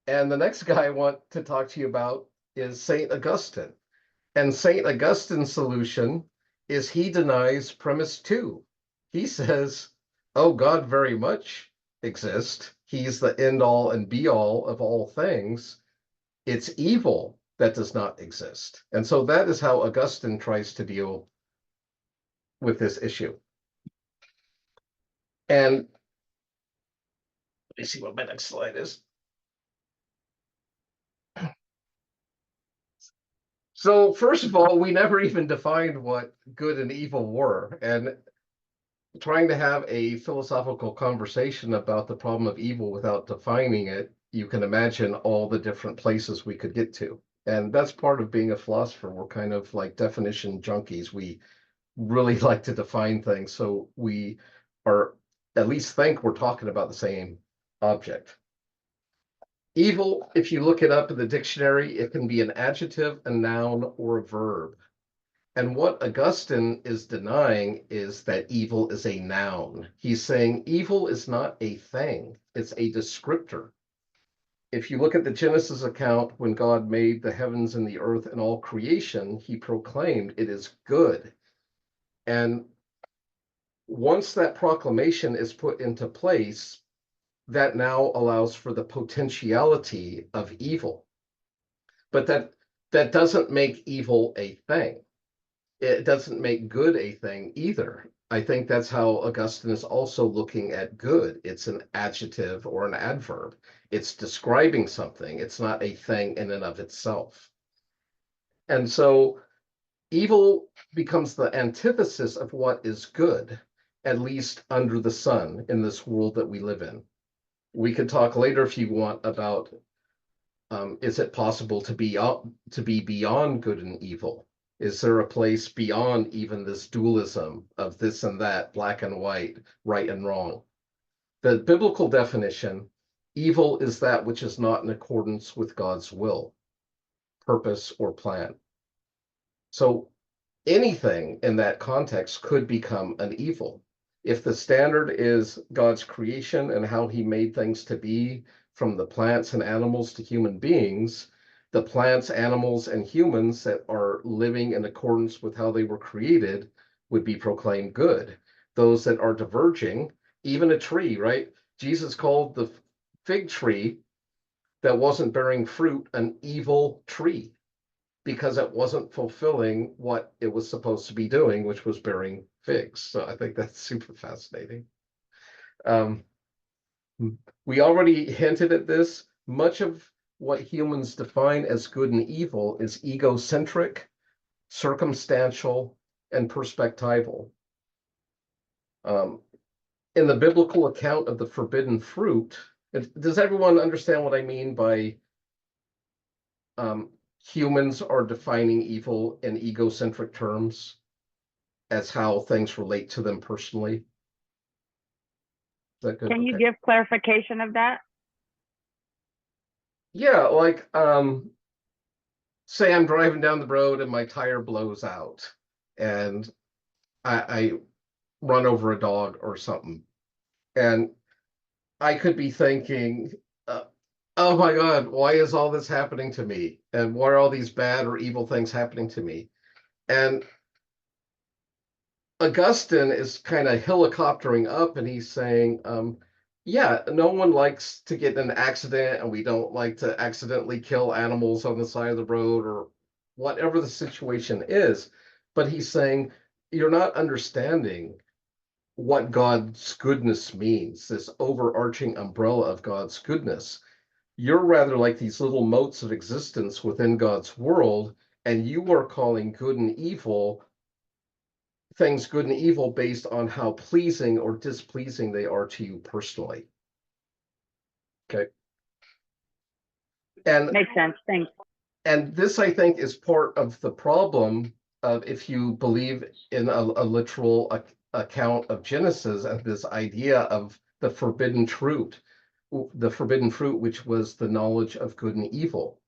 And the next guy I want to talk to you about is St. Augustine. And St. Augustine's solution is he denies premise two. He says, oh, God very much exists. He's the end all and be all of all things. It's evil that does not exist. And so that is how Augustine tries to deal with this issue. And let me see what my next slide is. So first of all, we never even defined what good and evil were. And trying to have a philosophical conversation about the problem of evil without defining it, you can imagine all the different places we could get to. And that's part of being a philosopher. We're kind of like definition junkies. We really like to define things, so we are at least think we're talking about the same object. Evil, if you look it up in the dictionary, it can be an adjective, a noun, or a verb. And what Augustine is denying is that evil is a noun. He's saying evil is not a thing, it's a descriptor. If you look at the Genesis account, when God made the heavens and the earth and all creation, he proclaimed it is good. And once that proclamation is put into place, that now allows for the potentiality of evil. But that doesn't make evil a thing. It doesn't make good a thing either. I think that's how Augustine is also looking at good. It's an adjective or an adverb. It's describing something. It's not a thing in and of itself. And so evil becomes the antithesis of what is good, at least under the sun in this world that we live in. We could talk later if you want about is it possible to be beyond good and evil? Is there a place beyond even this dualism of this and that, black and white, right and wrong? The biblical definition, evil is that which is not in accordance with God's will, purpose, or plan. So anything in that context could become an evil. If the standard is God's creation and how he made things to be, from the plants and animals to human beings, the plants, animals, and humans that are living in accordance with how they were created would be proclaimed good. Those that are diverging, even a tree, right? Jesus called the fig tree that wasn't bearing fruit an evil tree because it wasn't fulfilling what it was supposed to be doing, which was bearing figs. So I think that's super fascinating. We already hinted at this. Much of what humans define as good and evil is egocentric, circumstantial, and perspectival. In the biblical account of the forbidden fruit, does everyone understand what I mean by humans are defining evil in egocentric terms as how things relate to them personally? Is that good? Can you give clarification of that? Yeah, like say I'm driving down the road and my tire blows out and I run over a dog or something. And I could be thinking, oh my God, why is all this happening to me? And why are all these bad or evil things happening to me? And Augustine is kind of helicoptering up and he's saying, yeah, no one likes to get in an accident and we don't like to accidentally kill animals on the side of the road or whatever the situation is. But he's saying, you're not understanding what God's goodness means, this overarching umbrella of God's goodness. You're rather like these little motes of existence within God's world, and you are calling good and evil things good and evil based on how pleasing or displeasing they are to you personally. Okay. And makes sense. Thanks. And this, I think, is part of the problem of if you believe in a literal account of Genesis and this idea of the forbidden fruit, which was the knowledge of good and evil.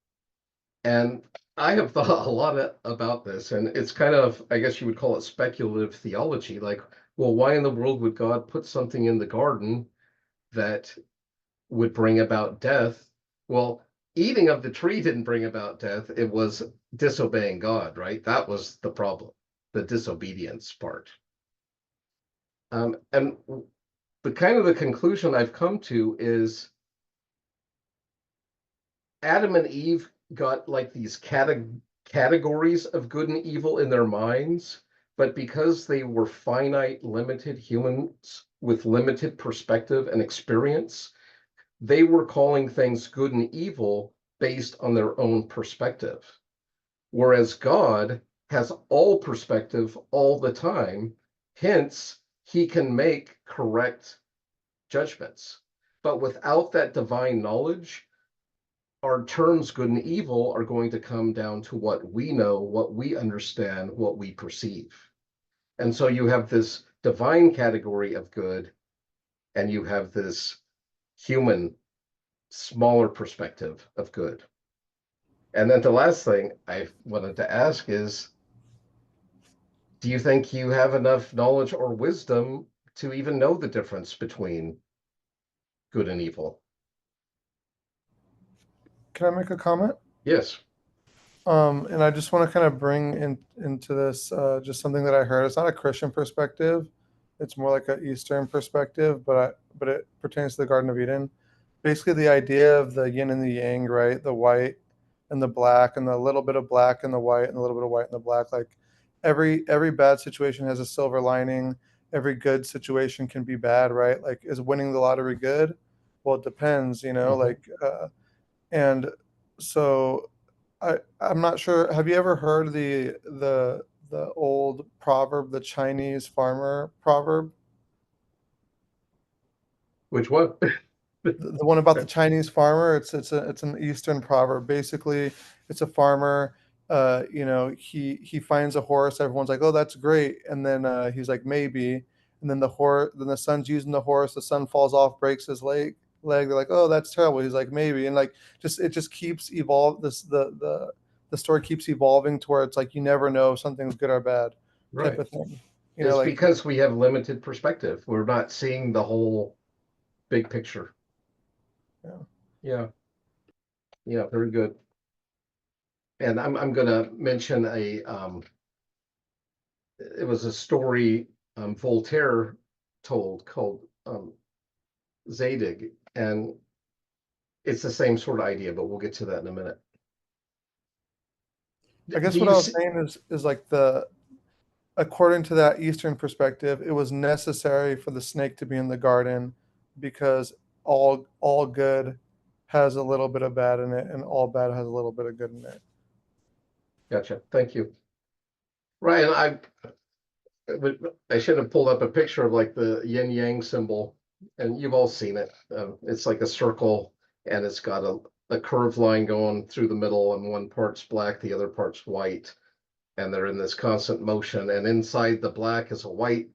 And I have thought a lot about this, and it's kind of, I guess you would call it speculative theology. Like, well, why in the world would God put something in the garden that would bring about death? Well, eating of the tree didn't bring about death. It was disobeying God, right? That was the problem, the disobedience part. And the kind of the conclusion I've come to is Adam and Eve got like these categories of good and evil in their minds, but because they were finite, limited humans with limited perspective and experience, they were calling things good and evil based on their own perspective. Whereas God has all perspective all the time, hence, he can make correct judgments. But without that divine knowledge, our terms good and evil are going to come down to what we know, what we understand, what we perceive. And so you have this divine category of good, and you have this human, smaller perspective of good. And then the last thing I wanted to ask is, do you think you have enough knowledge or wisdom to even know the difference between good and evil? Can I make a comment? Yes. And I just want to kind of bring into this just something that I heard. It's not a Christian perspective; it's more like an Eastern perspective, but it pertains to the Garden of Eden. Basically, the idea of the yin and the yang, right? The white and the black, and the little bit of black and the white, and a little bit of white and the black. Like every bad situation has a silver lining. Every good situation can be bad, right? Like, is winning the lottery good? Well, it depends, Mhm. and so I'm not sure. Have you ever heard the old proverb, the Chinese farmer proverb? Which one? The one about the Chinese farmer. It's an Eastern proverb. Basically, it's a farmer. He finds a horse. Everyone's like, "Oh, that's great," and then he's like, "Maybe," and then the son's using the horse. The son falls off, breaks his leg. They're like, "Oh, that's terrible." He's like, "Maybe," and like it just keeps evolve. The story keeps evolving to where it's like you never know if something's good or bad, type Right. of thing. It's Like because we have limited perspective. We're not seeing the whole big picture. yeah. Yeah. Yeah, very good. And I'm gonna mention it was a story Voltaire told called Zadig, and it's the same sort of idea, but we'll get to that in a minute. I Do guess what you I was see? saying is like the according to that Eastern perspective, it was necessary for the snake to be in the garden because all good has a little bit of bad in it, and all bad has a little bit of good in it. Gotcha. Thank you. Right, and I should have pulled up a picture of like the yin yang symbol, and you've all seen it. It's like a circle, and it's got a curved line going through the middle, and one part's black, the other part's white, and they're in this constant motion. And inside the black is a white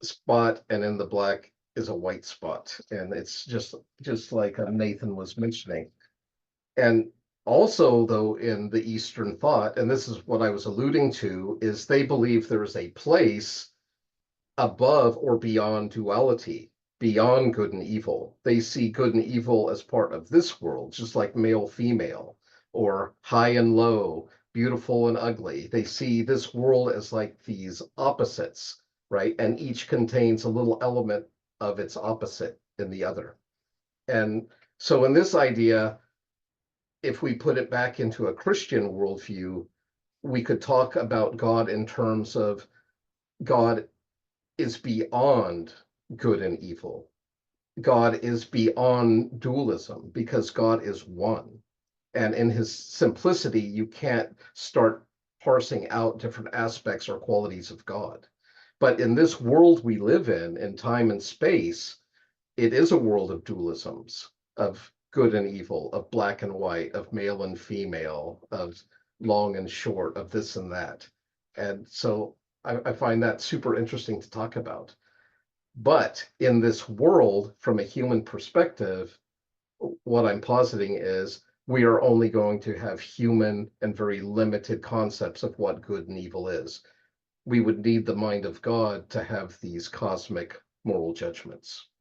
spot, and in the black is a white spot, and it's just like Nathan was mentioning. And also, though, in the Eastern thought, and this is what I was alluding to, is they believe there is a place above or beyond duality, beyond good and evil. They see good and evil as part of this world, just like male, female, or high and low, beautiful and ugly. They see this world as like these opposites, right? And each contains a little element of its opposite in the other. And so, in this idea, if we put it back into a Christian worldview, we could talk about God in terms of God is beyond good and evil. God is beyond dualism because God is one. And in his simplicity, you can't start parsing out different aspects or qualities of God. But in this world we live in time and space, it is a world of dualisms, of good and evil, of black and white, of male and female, of long and short, of this and that. And so I find that super interesting to talk about. But in this world, from a human perspective, what I'm positing is we are only going to have human and very limited concepts of what good and evil is. We would need the mind of God to have these cosmic moral judgments.